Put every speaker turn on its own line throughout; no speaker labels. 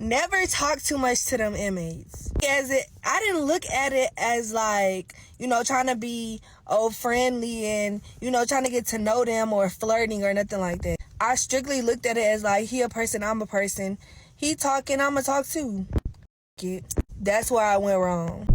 never talk too much to them inmates. I didn't look at it as like, trying to be friendly and, trying to get to know them or flirting or nothing like that. I strictly looked at it as like, he a person, I'm a person. He talking, I'ma talk too. That's where I went wrong.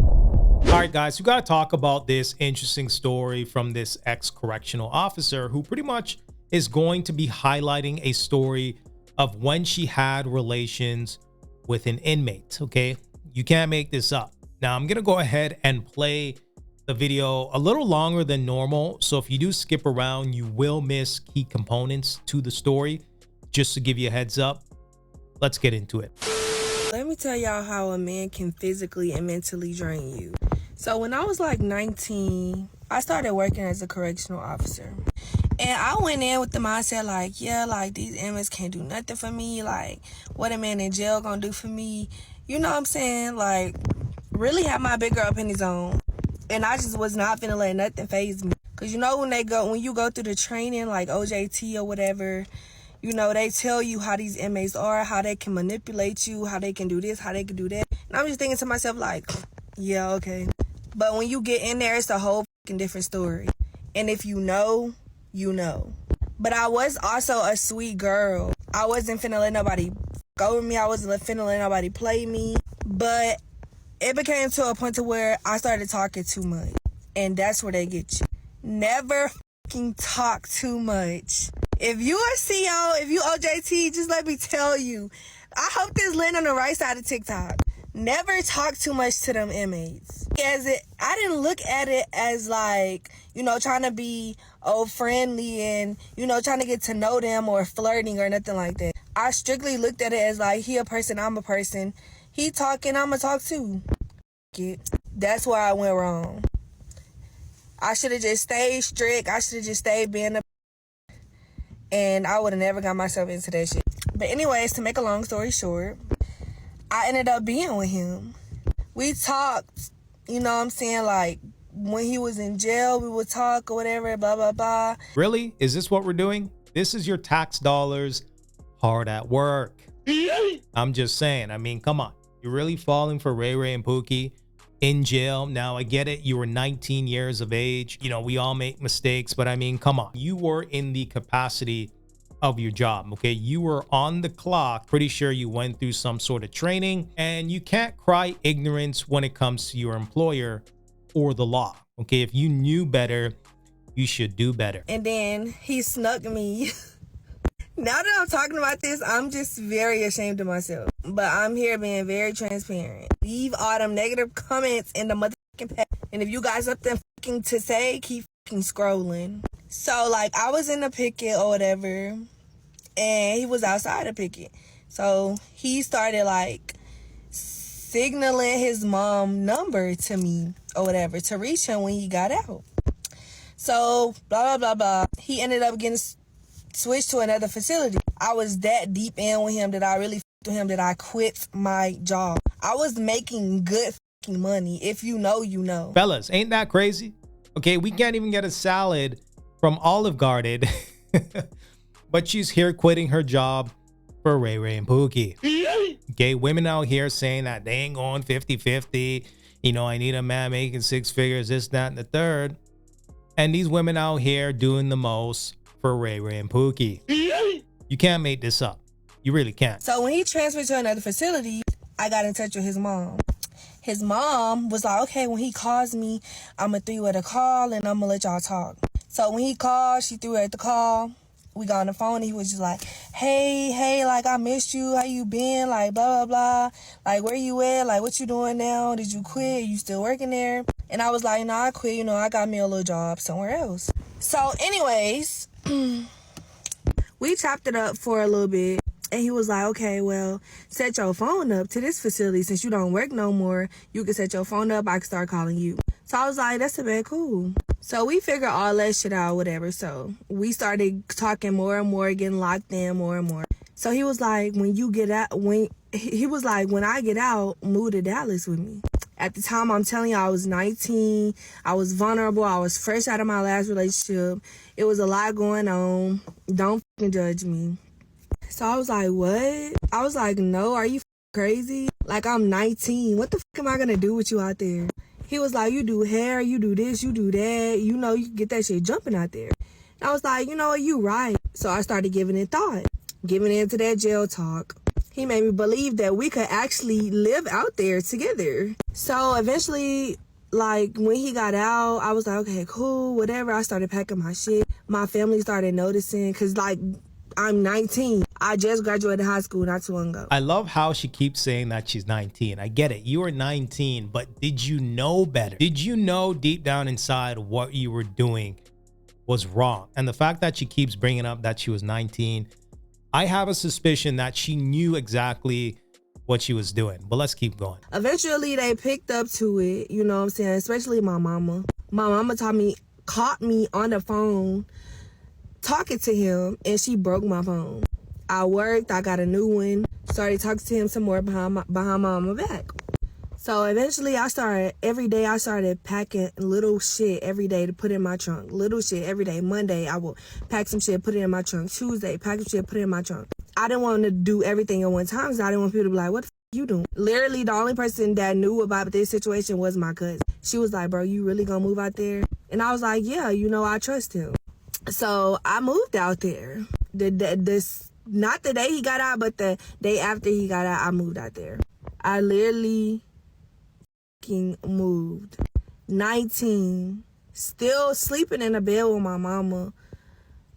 All right, guys, we got to talk about this interesting story from this ex-correctional officer who pretty much is going to be highlighting a story of when she had relations with an inmate. Okay, you can't make this up. Now I'm gonna go ahead and play the video a little longer than normal, so if you do skip around, you will miss key components to the story. Just to give you a heads up, let's get into it.
Let me tell y'all how a man can physically and mentally drain you. So when I was like 19, I started working as a correctional officer. And I went in with the mindset like, yeah, like these inmates can't do nothing for me. Like, what a man in jail gonna do for me? You know what I'm saying? Like, really have my big girl up in his own. And I just was not finna let nothing faze me. Cause when you go through the training, like OJT or whatever, they tell you how these inmates are, how they can manipulate you, how they can do this, how they can do that. And I'm just thinking to myself like, yeah, okay. But when you get in there, it's a whole fucking different story. And if you know, you know. But I was also a sweet girl. I wasn't finna let nobody go with me. I wasn't finna let nobody play me. But it became to a point to where I started talking too much. And that's where they get you. Never fucking talk too much. If you are CO, if you OJT, just let me tell you. I hope this land on the right side of TikTok. Never talk too much to them inmates. I didn't look at it as like, trying to be friendly and, trying to get to know them or flirting or nothing like that. I strictly looked at it as like, he a person, I'm a person. He talking, I'ma talk too. That's where I went wrong. I should have just stayed strict. I should have just stayed being a and I would have never got myself into that shit. But anyways, to make a long story short, I ended up being with him. We talked, like when he was in jail, we would talk or whatever, blah, blah, blah.
Really? Is this what we're doing? This is your tax dollars hard at work. I'm just saying, come on. You're really falling for Ray Ray and Pookie in jail. Now, I get it. You were 19 years of age. We all make mistakes, but come on. You were in the capacity of your job, okay? You were on the clock. Pretty sure you went through some sort of training, and you can't cry ignorance when it comes to your employer or the law, okay? If you knew better, you should do better.
And then he snuck me. Now that I'm talking about this, I'm just very ashamed of myself. But I'm here being very transparent. Leave all them negative comments in the motherfucking past. And if you guys have something fucking to say, keep fucking scrolling. So, like, I was in the picket or whatever, and he was outside the picket. So, he started, like, signaling his mom number to me or whatever to reach him when he got out. So, blah, blah, blah, blah. He ended up getting switched to another facility. I was that deep in with him that I really f***ed with him that I quit my job. I was making good f***ing money. If you know, you know.
Fellas, ain't that crazy? Okay, we can't even get a salad from Olive Garden, but she's here quitting her job for Ray Ray and Pookie. Okay, women out here saying that they ain't going 50-50. I need a man making 6 figures, this, that, and the third. And these women out here doing the most for Ray Ray and Pookie. You can't make this up. You really can't.
So when he transferred to another facility, I got in touch with his mom. His mom was like, okay, when he calls me, I'm going to throw you at a call and I'm going to let y'all talk. So when he called, she threw her at the call. We got on the phone and he was just like, hey, like, I missed you. How you been? Like, blah, blah, blah. Like, where you at? Like, what you doing now? Did you quit? You still working there? And I was like, no, I quit. I got me a little job somewhere else. So anyways, we chopped it up for a little bit. And he was like, okay, well, set your phone up to this facility. Since you don't work no more, you can set your phone up. I can start calling you. So I was like, that's a bit cool. So we figured all that shit out, whatever. So we started talking more and more, getting locked in more and more. So he was like, when I get out, move to Dallas with me. At the time, I'm telling you, I was 19. I was vulnerable. I was fresh out of my last relationship. It was a lot going on. Don't fucking judge me. So I was like, what? I was like, no, are you crazy? Like, I'm 19. What the fuck am I gonna do with you out there? He was like, you do hair, you do this, you do that. You know, you can get that shit jumping out there. And I was like, you know what, you right. So I started giving it thought, giving into that jail talk. He made me believe that we could actually live out there together. So eventually, like, when he got out, I was like, okay, cool, whatever. I started packing my shit. My family started noticing, because, like, I'm 19. I just graduated high school not too long ago.
I love how she keeps saying that she's 19. I get it. You were 19, but did you know better? Did you know deep down inside what you were doing was wrong? And the fact that she keeps bringing up that she was 19, I have a suspicion that she knew exactly what she was doing. But let's keep going.
Eventually, they picked up to it, you know what I'm saying? Especially my mama. My mama caught me on the phone talking to him, and she broke my phone. I worked, I got a new one, started talking to him some more behind my mama back. So eventually every day I started packing little shit every day to put in my trunk. Little shit every day. Monday, I will pack some shit, put it in my trunk. Tuesday, pack some shit, put it in my trunk. I didn't want to do everything at one time, so I didn't want people to be like, what the f you doing? Literally, the only person that knew about this situation was my cousin. She was like, bro, you really gonna move out there? And I was like, yeah, you know, I trust him. So I moved out there. Not the day he got out, but the day after he got out, I moved out there. I literally moved. 19, still sleeping in a bed with my mama,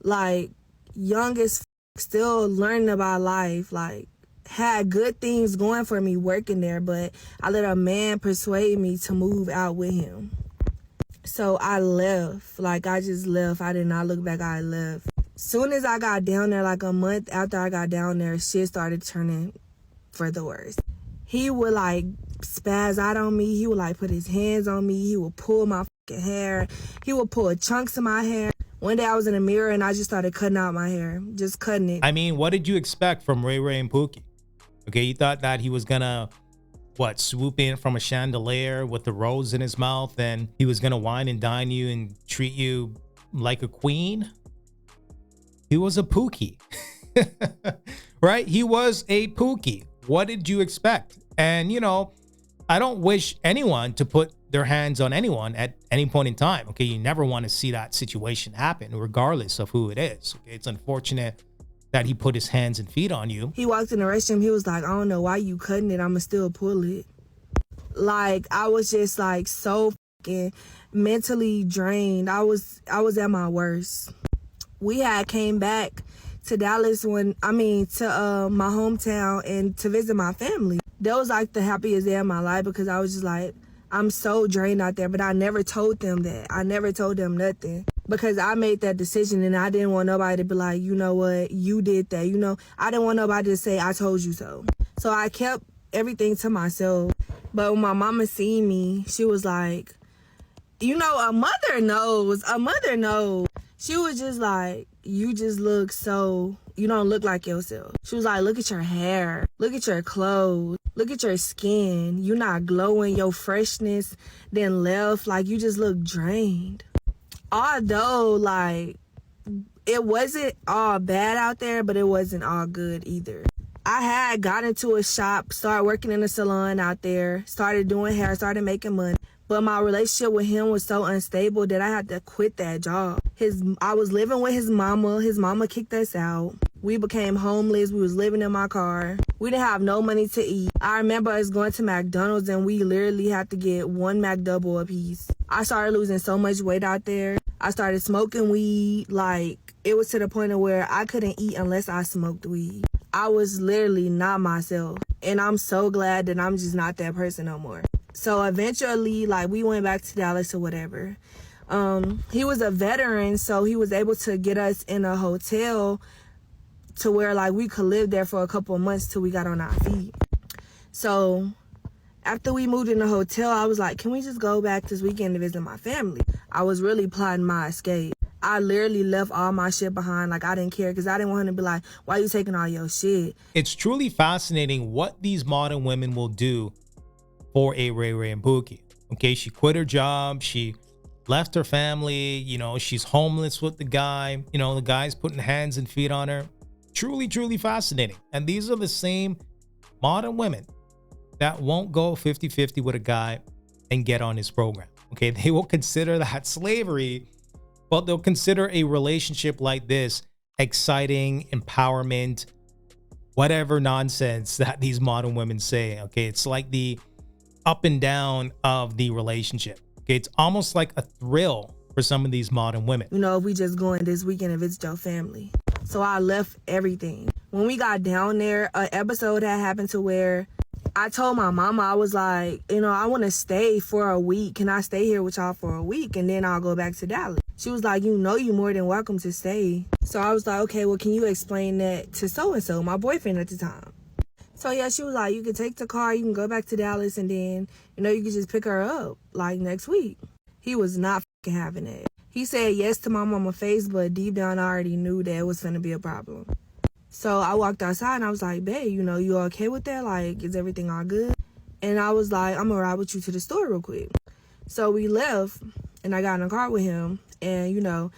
like, young as still learning about life, like, had good things going for me working there, but I let a man persuade me to move out with him. So I left. Like, I just left. I did not look back. I left. Soon as I got down there, like a month after I got down there, shit started turning for the worse. He would, like, spaz out on me. He would, like, put his hands on me. He would pull my fucking hair. He would pull chunks of my hair. One day I was in the mirror and I just started cutting out my hair. Just cutting it.
I mean, what did you expect from Ray Ray and Pookie? Okay, you thought that he was gonna, what, swoop in from a chandelier with the rose in his mouth, and he was gonna wine and dine you and treat you like a queen? He was a Pookie. Right? He was a Pookie. What did you expect? And, you know, I don't wish anyone to put their hands on anyone at any point in time. Okay, you never want to see that situation happen, regardless of who it is. Okay, it's unfortunate that he put his hands and feet on you.
He walked in the restroom. He was like, I don't know why you cutting it. I'ma still pull it. Like, I was just, like, so fucking mentally drained. I was at my worst. We had came back to Dallas to my hometown and to visit my family. That was like the happiest day of my life, because I was just like, I'm so drained out there. But I never told them that. I never told them nothing, because I made that decision and I didn't want nobody to be like, you know what, you did that. You know, I didn't want nobody to say, I told you so. So I kept everything to myself. But when my mama seen me, she was like, you know, a mother knows. A mother knows. She was just like, you just look so, you don't look like yourself. She was like, look at your hair. Look at your clothes. Look at your skin. You're not glowing. Your freshness then left. Like, you just look drained. Although, like, it wasn't all bad out there, but it wasn't all good either. I had got into a shop, started working in a salon out there, started doing hair, started making money. But my relationship with him was so unstable that I had to quit that job. I was living with his mama. His mama kicked us out. We became homeless. We was living in my car. We didn't have no money to eat. I remember us going to McDonald's and we literally had to get one McDouble a piece. I started losing so much weight out there. I started smoking weed. Like, it was to the point of where I couldn't eat unless I smoked weed. I was literally not myself. And I'm so glad that I'm just not that person no more. So eventually, like, we went back to Dallas or whatever. He was a veteran, so he was able to get us in a hotel to where, like, we could live there for a couple of months till we got on our feet. So after we moved in the hotel, I was like, can we just go back this weekend to visit my family? I was really plotting my escape. I literally left all my shit behind. Like, I didn't care, because I didn't want him to be like, why you taking all your shit?
It's truly fascinating what these modern women will do for a Ray Ray and Pookie. Okay, she quit her job. She left her family. You know, she's homeless with the guy. You know, the guy's putting hands and feet on her. Truly, truly fascinating. And these are the same modern women that won't go 50-50 with a guy and get on his program. Okay, they will consider that slavery, but they'll consider a relationship like this exciting, empowerment, whatever nonsense that these modern women say. Okay, it's like the up and down of the relationship. Okay, it's almost like a thrill for some of these modern women.
You know, if we just going this weekend and visit your family. So I left everything. When we got down there, an episode had happened to where I told my mama, I was like, you know, I want to stay for a week. Can I stay here with y'all for a week? And then I'll go back to Dallas. She was like, you know, you're more than welcome to stay. So I was like, okay, well, can you explain that to so-and-so, my boyfriend at the time? So yeah, she was like, you can take the car, you can go back to Dallas, and then, you know, you can just pick her up like next week. He was not fucking having it. He said yes to my mama's face, but deep down I already knew that it was going to be a problem. So I walked outside and I was like, babe, you know, you okay with that? Like, is everything all good? And I was like, I'm going to ride with you to the store real quick. So we left and I got in a car with him, and, you know,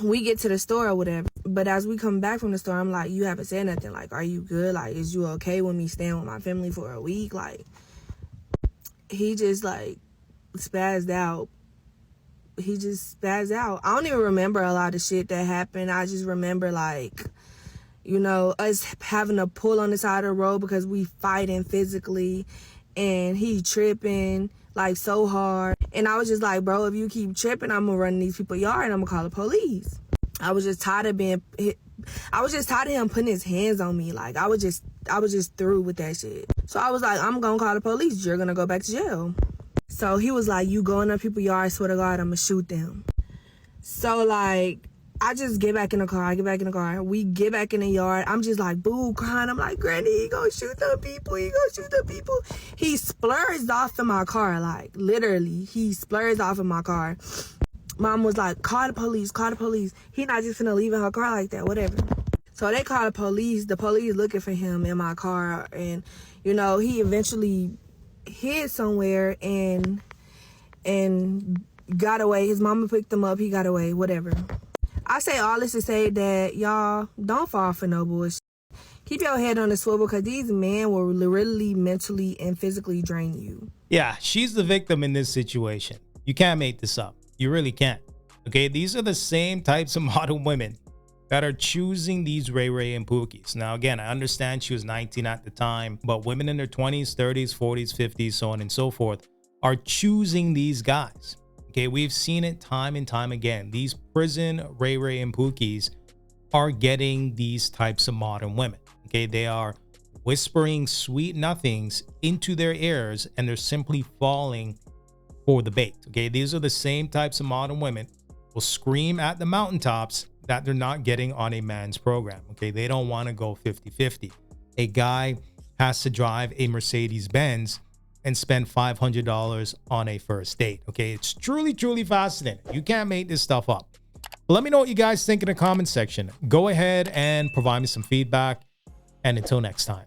we get to the store or whatever. But as we come back from the store, I'm like, you haven't said nothing. Like, are you good? Like, is you okay with me staying with my family for a week? Like, he just, like, spazzed out. He just spazzed out. I don't even remember a lot of shit that happened. I just remember, like, you know, us having to pull on the side of the road because we fighting physically, and he tripping, like, so hard. And I was just like, bro, if you keep tripping, I'm gonna run in these people's yard and I'm gonna call the police. I was just tired of him putting his hands on me. Like, I was just through with that shit. So I was like, I'm gonna call the police. You're gonna go back to jail. So he was like, you go in the people's yard, I swear to God, I'm gonna shoot them. So, like, I just get back in the car. I get back in the car. We get back in the yard. I'm just like, boo, crying. I'm like, Granny, he gonna shoot the people. He gonna shoot the people. He splurged off in my car. Like, literally, he splurged off in my car. Mom was like, call the police, call the police. He not just finna leave in her car like that, whatever. So they call the police. The police looking for him in my car. And, you know, he eventually hid somewhere and got away. His mama picked him up. He got away, whatever. I say all this to say that, y'all, don't fall for no bullshit. Keep your head on the swivel, because these men will literally mentally and physically drain you.
Yeah, she's the victim in this situation. You can't make this up. You really can't. Okay, these are the same types of modern women that are choosing these Ray Ray and Pookies. Now, again, I understand she was 19 at the time, but women in their 20s, 30s, 40s, 50s, so on and so forth, are choosing these guys. Okay, we've seen it time and time again. These prison Ray Ray and Pookies are getting these types of modern women. Okay, they are whispering sweet nothings into their ears, and they're simply falling for the bait. Okay, these are the same types of modern women will scream at the mountaintops that they're not getting on a man's program. Okay, they don't want to go 50-50. A guy has to drive a Mercedes Benz and spend $500 on a first date. Okay, it's truly, truly fascinating. You can't make this stuff up. But let me know what you guys think in the comment section. Go ahead and provide me some feedback. And until next time.